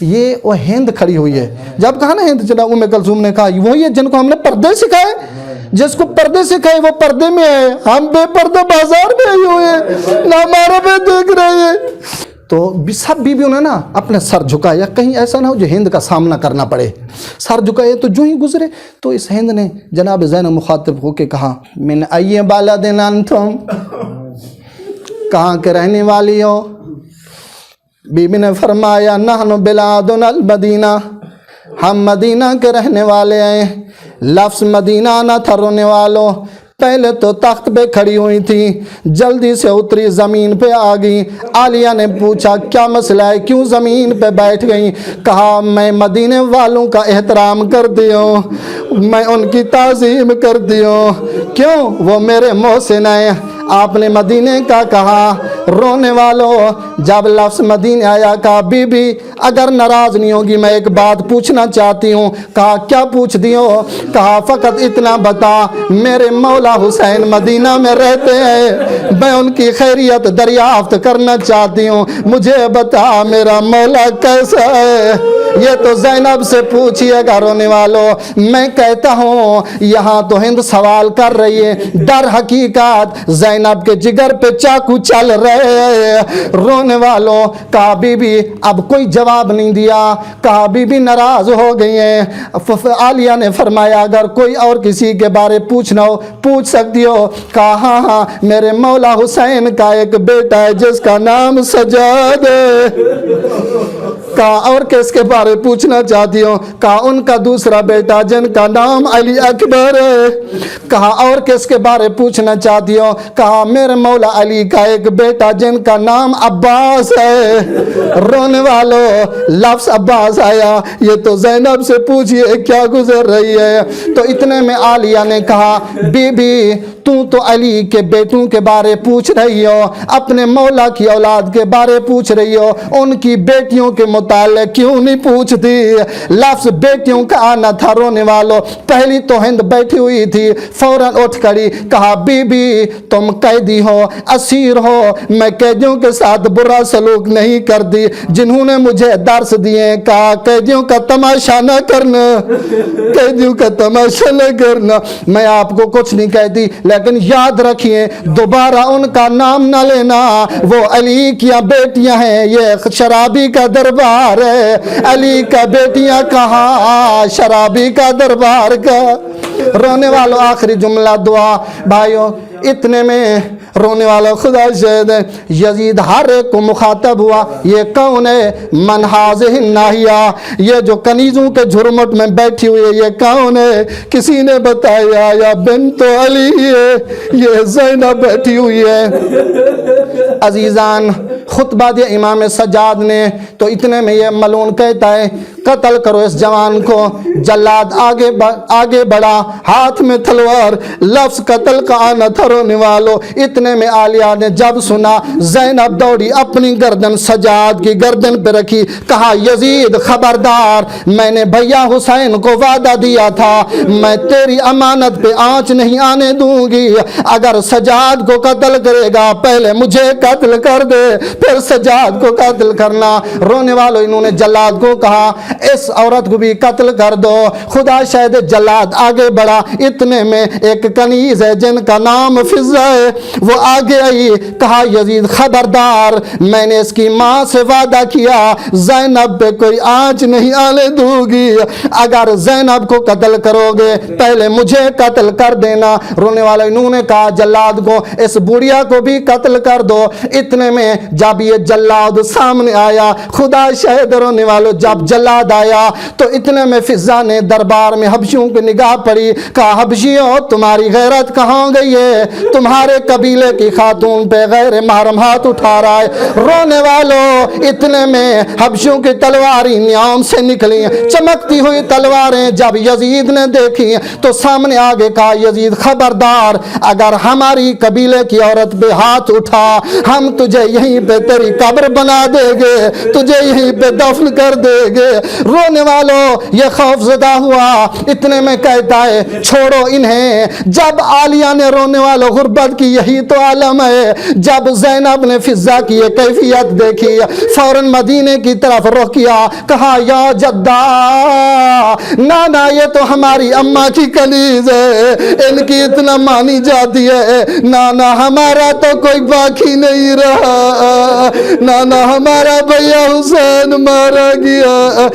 یہ وہ ہند کھڑی ہوئی ہے. جب کہا نا ہند چلا کلثوم نے کہا وہی ہے جن کو ہم نے پردے سکھائے، جس کو پردے سکھائے وہ پردے میں ہے، ہم بے پردے بازار میں آئی ہوئے ہیں، نہ ہمارا میں دیکھ رہے ہیں. تو سب بیویوں نے نا اپنے سر جھکایا، کہیں ایسا نہ ہو جو ہند کا سامنا کرنا پڑے. سر جھکائے تو جو ہی گزرے تو اس ہند نے جناب زینب مخاطب ہو کے کہا من ای بالد انتم، کہاں کے رہنے والی ہو؟ بی بی نے فرمایا نحن بلادنا المدینہ، ہم مدینہ کے رہنے والے ہیں. لفظ مدینہ نہ تھا رونے والوں، پہلے تو تخت پہ کھڑی ہوئی تھی، جلدی سے اتری زمین پہ آ گئی. عالیہ نے پوچھا کیا مسئلہ ہے، کیوں زمین پہ بیٹھ گئی؟ کہا میں مدینے والوں کا احترام کرتی ہوں، میں ان کی تعظیم کرتی ہوں. کیوں؟ وہ میرے محسن ہیں. آپ نے مدینے کا کہا. رونے والوں جب لفظ مدینے آیا کہا بی بی اگر ناراض نہیں ہوگی میں ایک بات پوچھنا چاہتی ہوں. کہا کیا پوچھ دی ہو؟ کہا فقط اتنا بتا میرے مولا حسین مدینہ میں رہتے ہیں، میں ان کی خیریت دریافت کرنا چاہتی ہوں، مجھے بتا میرا مولا کیسا ہے. یہ تو زینب سے پوچھئے گا. رونے والوں میں کہتا ہوں یہاں تو ہند سوال کر رہی ہے، در حقیقت زینب کے جگر پہ چاقو چل رہے. رونے والوں کہا بی بی اب کوئی جواب نہیں دیا. کہا بی بی ناراض ہو گئی ہیں. عالیہ نے فرمایا اگر کوئی اور کسی کے بارے پوچھنا ہو پوچھ سکتی ہو. کہا ہاں ہاں میرے مولا حسین کا ایک بیٹا ہے جس کا نام سجاد ہے. کہا اور کس کے بارے پوچھنا چاہتی ہو؟ کہا ان کا دوسرا بیٹا جن کا نام علی اکبر ہے. کہا اور کس کے بارے پوچھنا چاہتی ہو؟ کہا میرے مولا علی کا ایک بیٹا جن کا نام عباس ہے. رونے والوں لفظ عباس آیا، یہ تو زینب سے پوچھئے کیا گزر رہی ہے. تو اتنے میں عالیہ نے کہا بی بی تو علی کے بیٹوں کے بارے پوچھ رہی ہو، اپنے مولا کی اولاد کے بارے پوچھ رہی ہو، ان کی بیٹیوں کے متعلق کیوں نہیں پوچھتی؟ لفظ بیٹیوں کا آنا تھا. رونے والوں پہلی تو ہند بیٹھی ہوئی تھی، فوراً اٹھ کھڑی. کہا بی بی تم قیدی ہو، اسیر ہو، میں قیدیوں کے ساتھ برا سلوک نہیں کرتی. جنہوں نے مجھے درس دیے کہا قیدیوں کا تماشا نہ کرنا، قیدیوں کا تماشا نہ کرنا. میں آپ کو کچھ نہیں کہتی لیکن یاد رکھیے دوبارہ ان کا نام نہ لینا. وہ علی کی بیٹیاں ہیں، یہ شرابی کا دربار ہے. علی کا بیٹیاں کہاں، شرابی کا دربار کا. رونے والوں آخری جملہ دعا. بھائیوں اتنے میں رونے والا خدا شہد ہے یزید ہر ایک کو مخاطب ہوا یہ کون ہے؟ من ہاذہ الناہیہ، یہ جو کنیزوں کے جھرمٹ میں بیٹھی ہوئی ہے یہ کون ہے؟ کسی نے بتایا یا بنت علی ہے، یہ زینب بیٹھی ہوئی ہے. عزیزان خطبہ دیا امام سجاد نے. تو اتنے میں یہ ملعون کہتا ہے قتل کرو اس جوان کو. جلاد آگے بڑھا، ہاتھ میں تلوار، لفظ قتل کا آنا تھا. رونے والوں اتنے میں عالیہ نے جب سنا زینب دوڑی اپنی گردن سجاد کی گردن پہ رکھی. کہا یزید خبردار، میں نے بھیا حسین کو وعدہ دیا تھا میں تیری امانت پہ آنچ نہیں آنے دوں گی. اگر سجاد کو قتل کرے گا پہلے مجھے قتل کر دے پھر سجاد کو قتل کرنا. رونے والوں انہوں نے جلاد کو کہا اس عورت کو بھی قتل کر دو. خدا شاہد جلاد آگے بڑھا. اتنے میں ایک کنیز ہے جن کا نام فضہ ہے، وہ آگے آئی. کہا یزید خبردار، میں نے اس کی ماں سے وعدہ کیا زینب پہ کوئی آنچ نہیں آنے دوں گی. اگر زینب کو قتل کرو گے پہلے مجھے قتل کر دینا. رونے والے انہوں نے کہا جلاد کو اس بڑھیا کو بھی قتل کر دو. اتنے میں جب یہ جلاد سامنے آیا، خدا شاہد رونے والوں جب جلاد آیا تو اتنے میں فضہ نے دربار میں حبشیوں کی نگاہ پڑی. کہا حبشیوں تمہاری غیرت کہاں گئی ہے؟ تمہارے قبیلے کی خاتون پہ غیر محرم ہاتھ اٹھا رہا ہے. رونے والوں اتنے میں حبشیوں کی تلواری نیام سے نکلی، چمکتی ہوئی تلواریں جب یزید نے دیکھی تو سامنے آگے کہا یزید خبردار، اگر ہماری قبیلے کی عورت پہ ہاتھ اٹھا ہم تجھے یہیں پہ تیری قبر بنا دے گے، تجھے یہیں پہ دفن کر دے گے. رونے والوں یہ خوف زدہ ہوا. اتنے میں کہتا ہے چھوڑو انہیں. جب عالیہ نے رونے والوں غربت کی یہی تو عالم ہے. جب زینب نے فضا کی یہ کیفیت دیکھی فوراً مدینے کی طرف رخ کیا, کہا یا جدہ, نانا یہ تو ہماری اماں کی کنیز ہے, ان کی اتنا مانی جاتی ہے, نانا ہمارا تو کوئی باقی نہیں رہا, نانا ہمارا بھیا حسین مارا گیا.